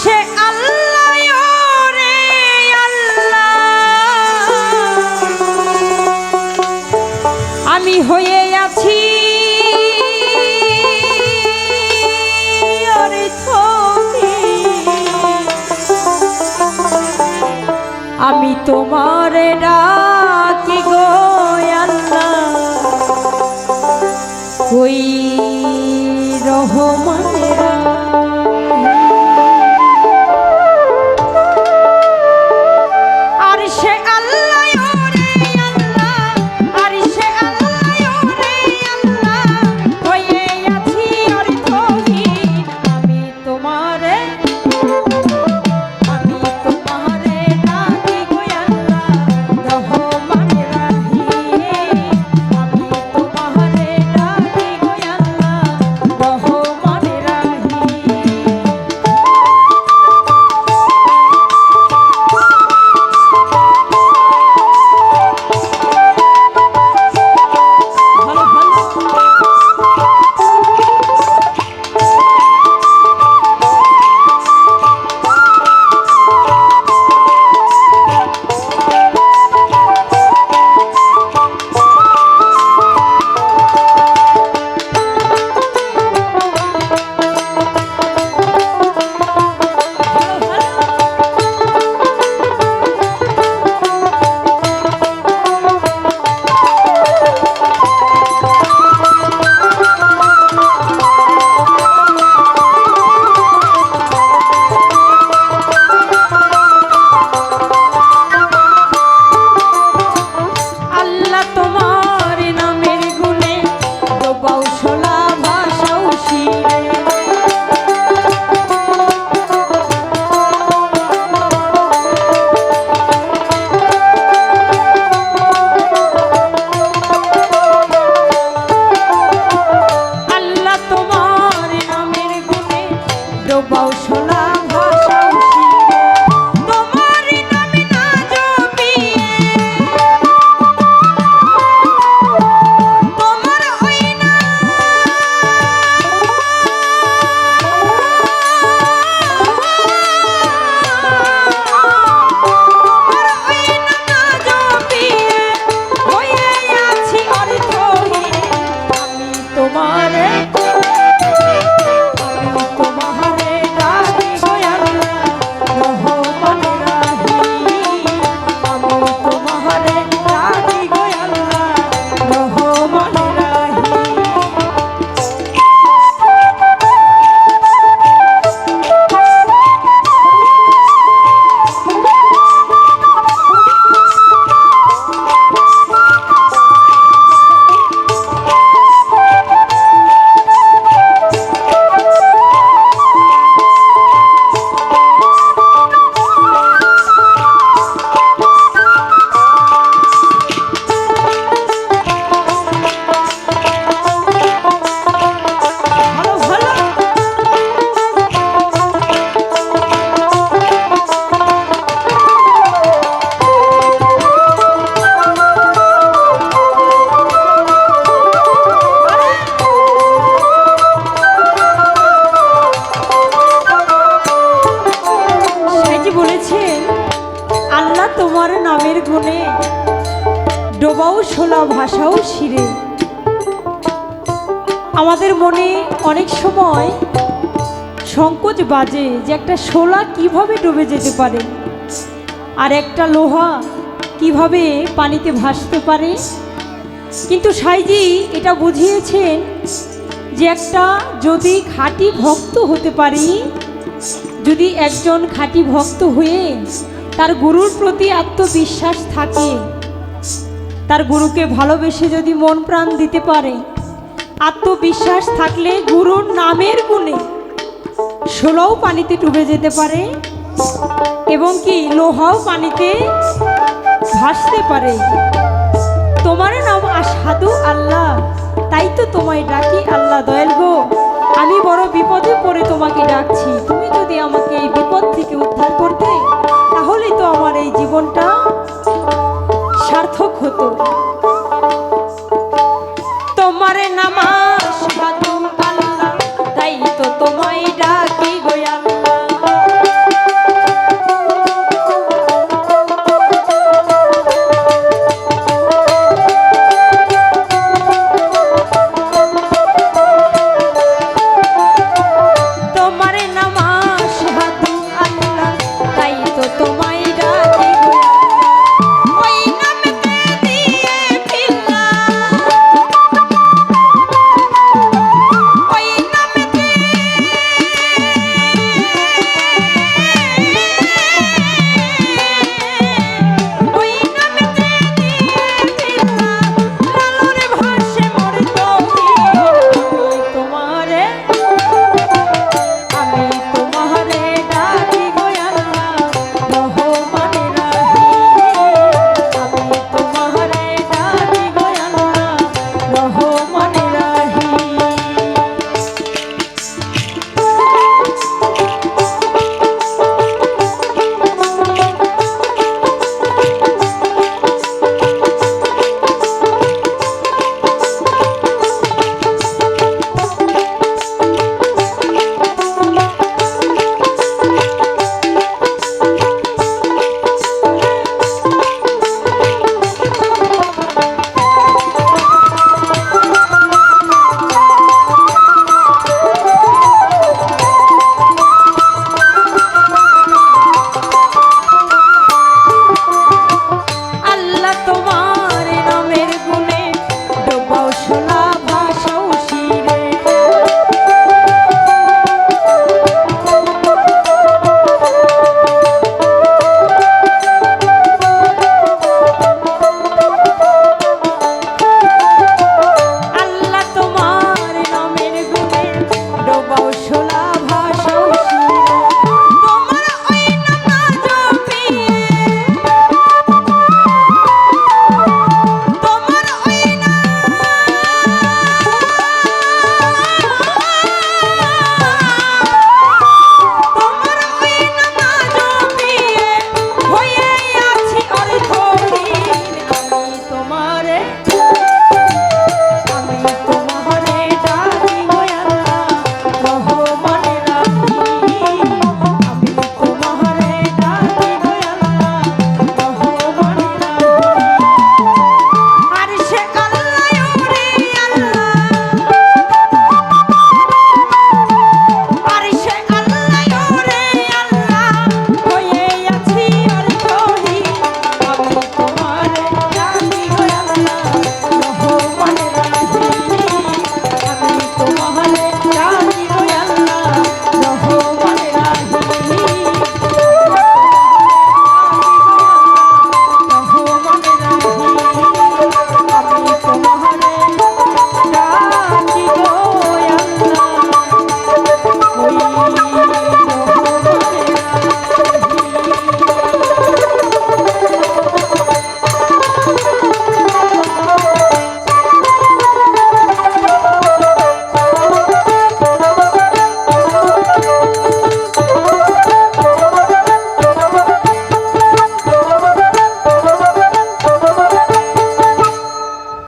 সে আল্লাহ রে আল্লাহ, আমি হয়ে আছি আমি তোমার ডাকি গো আল্লাহ, কই রহমানেরা। আর সে আল্লাহ রে আল্লাহ, আর সে আল্লাহ রে আল্লাহ, হয়ে আছি অর্থহীন আমি তোমারে। তোমার নামের গুণে ডোবাও শোলা ভাষাও শিরে। আমাদের মনে অনেক সময় সংকোচ বাজে যে একটা শোলা কিভাবে ডুবে যেতে পারে, আর একটা লোহা কিভাবে পানিতে ভাসতে পারে। কিন্তু সাইজি এটা বুঝিয়েছেন যে একটা যদি খাঁটি ভক্ত হতে পারি, যদি একজন খাঁটি ভক্ত হয়ে তার গুরুর প্রতি আত্মবিশ্বাস থাকে, তার গুরুকে ভালোবেসে যদি মন প্রাণ দিতে পারে, আত্মবিশ্বাস থাকলে গুরুর নামের গুণে শোলাও পানিতে ডুবে যেতে পারে এবং কি লোহাও পানিতে ভাসতে পারে। তোমার নাম আশহাদু আল্লাহ, তাই তো তোমায় ডাকি আল্লাহ। দয়াল গো, আমি বড় বিপদে পড়ে তোমাকে ডাকছি, তুমি যদি আমাকে এই বিপদ থেকে উদ্ধার করতে, তাহলে তো আমার এই জীবনটা সার্থক হতো। তোমার নাম আশহাদু আল্লাহ, তাই তো তোমায় ডাকি গো আল্লাহ। তোমার নামা